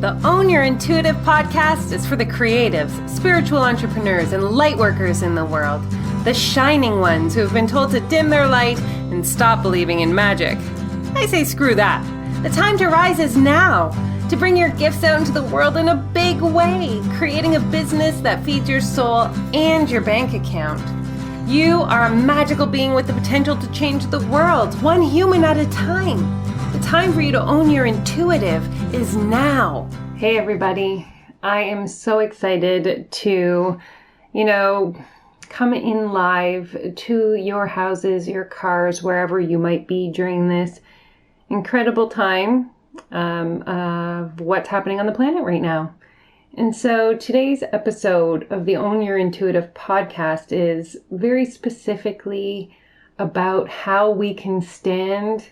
The Own Your Intuitive podcast is for the creatives, spiritual entrepreneurs, and light workers in the world. The shining ones who have been told to dim their light and stop believing in magic. I say screw that. The time to rise is now. To bring your gifts out into the world in a big way, creating a business that feeds your soul and your bank account. You are a magical being with the potential to change the world, one human at a time. The time for you to own your intuitive is now. Hey everybody, I am so excited to, come in live to your houses, your cars, wherever you might be during this incredible time of what's happening on the planet right now. And so today's episode of the Own Your Intuitive podcast is very specifically about how we can stand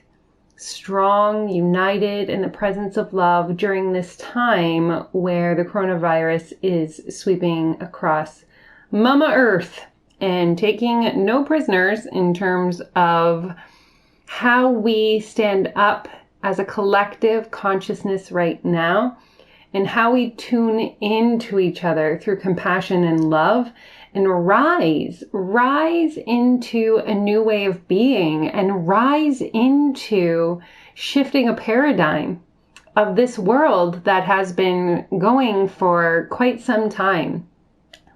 strong, united in the presence of love during this time where the coronavirus is sweeping across Mama Earth and taking no prisoners in terms of how we stand up as a collective consciousness right now and how we tune into each other through compassion and love and rise into a new way of being and rise into shifting a paradigm of this world that has been going for quite some time.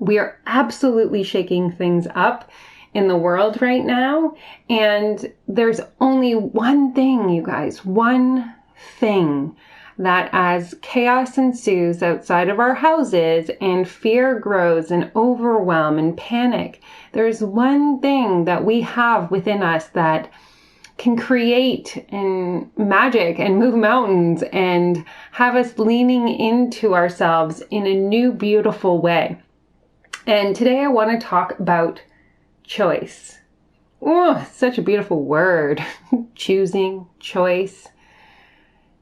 We are absolutely shaking things up in the world right now. And there's only one thing, you guys, one thing that as chaos ensues outside of our houses and fear grows and overwhelm and panic, there's one thing that we have within us that can create and magic and move mountains and have us leaning into ourselves in a new, beautiful way. And today I want to talk about choice. Oh, such a beautiful word. Choosing, choice.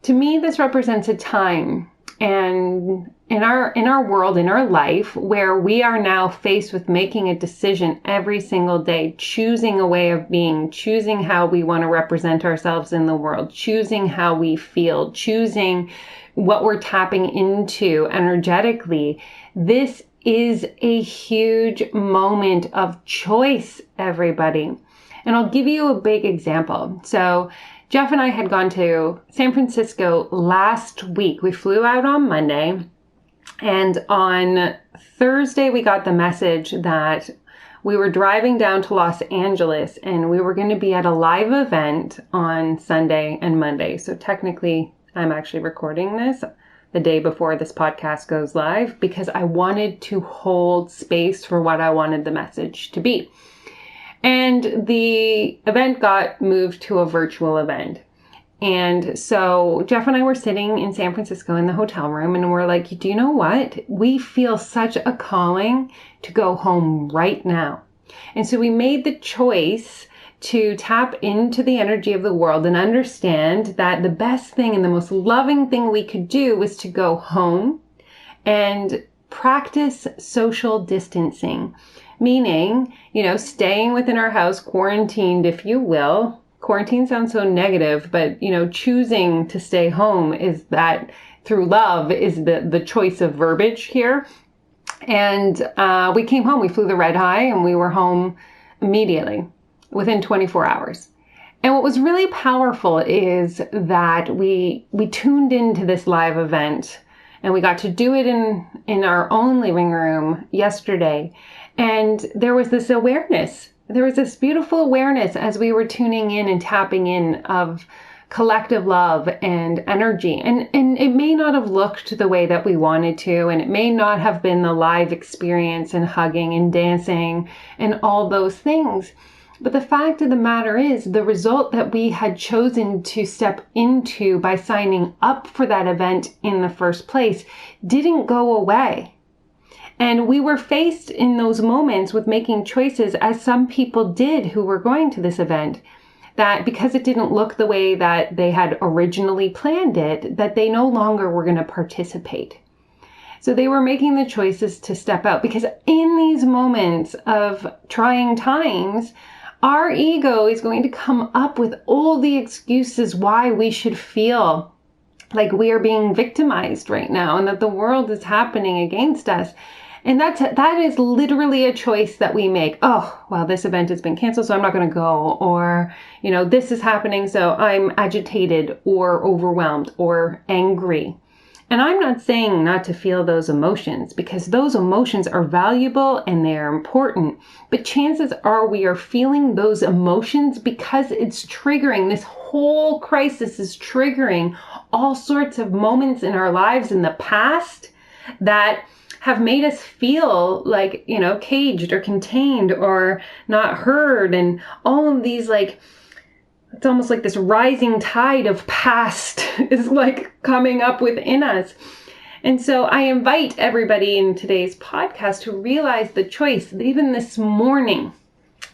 To me, this represents a time and in our world, in our life, where we are now faced with making a decision every single day, choosing a way of being, choosing how we want to represent ourselves in the world, choosing how we feel, choosing what we're tapping into energetically. This is a huge moment of choice, everybody. And I'll give you a big example. So Jeff and I had gone to San Francisco last week. We flew out on Monday, and on Thursday we got the message that we were driving down to Los Angeles and we were going to be at a live event on Sunday and Monday. So technically, I'm actually recording this the day before this podcast goes live because I wanted to hold space for what I wanted the message to be. And the event got moved to a virtual event. And so Jeff and I were sitting in San Francisco in the hotel room and we're like, do you know what? We feel such a calling to go home right now. And so we made the choice to tap into the energy of the world and understand that the best thing and the most loving thing we could do was to go home and practice social distancing. Meaning, staying within our house, quarantined, if you will. Quarantine sounds so negative, but, choosing to stay home is that through love is the choice of verbiage here. And we came home, we flew the red eye and we were home immediately within 24 hours. And what was really powerful is that we tuned into this live event and we got to do it in our own living room yesterday. And there was this awareness. There was this beautiful awareness as we were tuning in and tapping in of collective love and energy. And it may not have looked the way that we wanted to, and it may not have been the live experience and hugging and dancing and all those things. But the fact of the matter is, the result that we had chosen to step into by signing up for that event in the first place didn't go away. And we were faced in those moments with making choices, as some people did who were going to this event, that because it didn't look the way that they had originally planned it, that they no longer were going to participate. So they were making the choices to step out because in these moments of trying times, our ego is going to come up with all the excuses why we should feel like we are being victimized right now and that the world is happening against us. And that is literally a choice that we make. Oh, well, this event has been canceled, so I'm not going to go. Or, this is happening, so I'm agitated or overwhelmed or angry. And I'm not saying not to feel those emotions, because those emotions are valuable and they are important. But chances are we are feeling those emotions because it's triggering. This whole crisis is triggering all sorts of moments in our lives in the past that have made us feel like, caged or contained or not heard. And all of these, it's almost like this rising tide of past is coming up within us. And so I invite everybody in today's podcast to realize the choice. Even this morning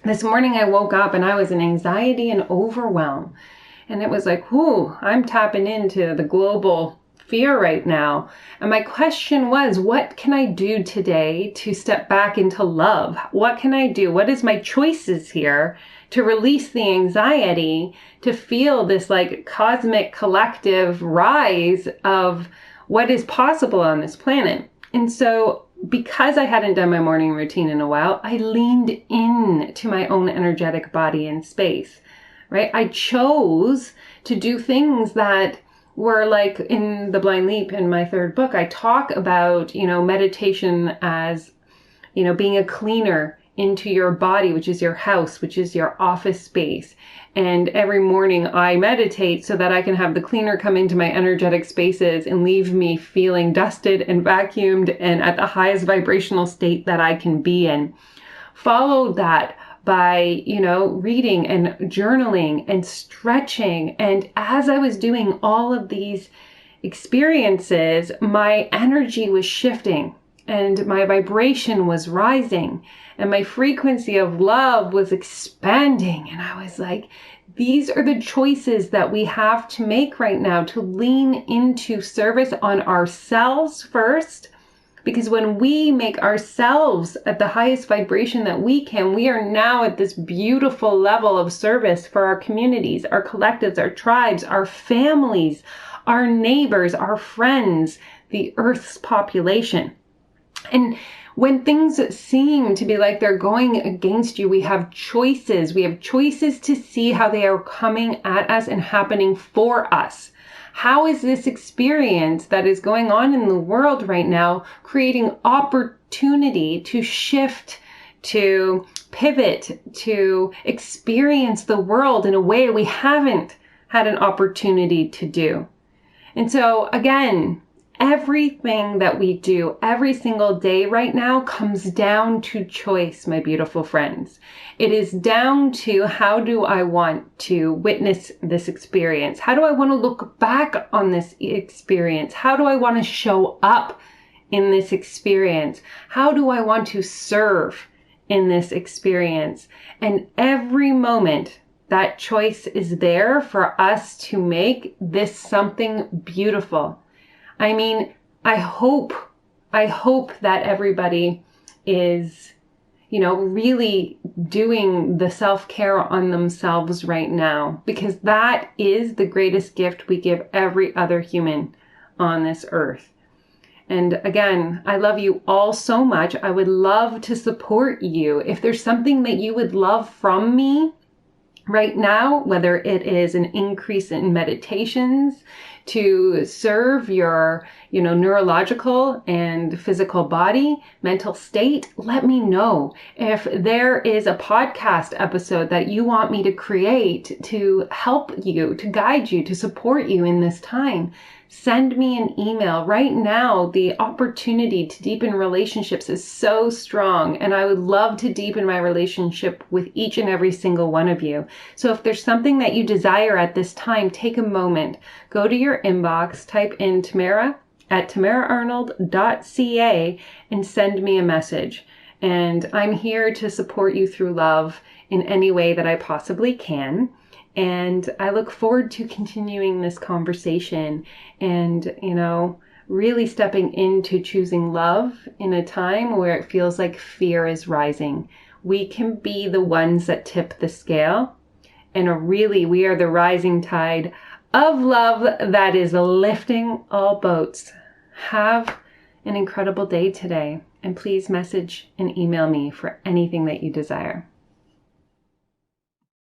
I woke up and I was in anxiety and overwhelm. And it was I'm tapping into the global fear right now. And my question was, what can I do today to step back into love? What can I do? What is my choices here to release the anxiety, to feel this cosmic collective rise of what is possible on this planet? And so because I hadn't done my morning routine in a while, I leaned in to my own energetic body and space, right? I chose to do things that were in The Blind Leap, in my third book, I talk about, meditation as, being a cleaner into your body, which is your house, which is your office space. And every morning I meditate so that I can have the cleaner come into my energetic spaces and leave me feeling dusted and vacuumed and at the highest vibrational state that I can be in. Followed that by, reading and journaling and stretching. And as I was doing all of these experiences, my energy was shifting and my vibration was rising and my frequency of love was expanding. And I was these are the choices that we have to make right now, to lean into service on ourselves first. Because when we make ourselves at the highest vibration that we can, we are now at this beautiful level of service for our communities, our collectives, our tribes, our families, our neighbors, our friends, the Earth's population. And when things seem to be they're going against you, we have choices. We have choices to see how they are coming at us and happening for us. How is this experience that is going on in the world right now creating opportunity to shift, to pivot, to experience the world in a way we haven't had an opportunity to do? And so again, everything that we do every single day right now comes down to choice, my beautiful friends. It is down to, how do I want to witness this experience? How do I want to look back on this experience? How do I want to show up in this experience? How do I want to serve in this experience? And every moment, that choice is there for us to make this something beautiful. I mean, I hope that everybody is, really doing the self-care on themselves right now, because that is the greatest gift we give every other human on this earth. And again, I love you all so much. I would love to support you. If there's something that you would love from me right now, whether it is an increase in meditations to serve your, neurological and physical body, mental state, let me know. If there is a podcast episode that you want me to create to help you, to guide you, to support you in this time, send me an email. Right now, the opportunity to deepen relationships is so strong, and I would love to deepen my relationship with each and every single one of you. So if there's something that you desire at this time, take a moment, go to your inbox, type in Tamara at tamaraarnold.ca and send me a message. And I'm here to support you through love in any way that I possibly can. And I look forward to continuing this conversation and, really stepping into choosing love in a time where it feels like fear is rising. We can be the ones that tip the scale. And really, we are the rising tide of love that is lifting all boats. Have an incredible day today, and please message and email me for anything that you desire.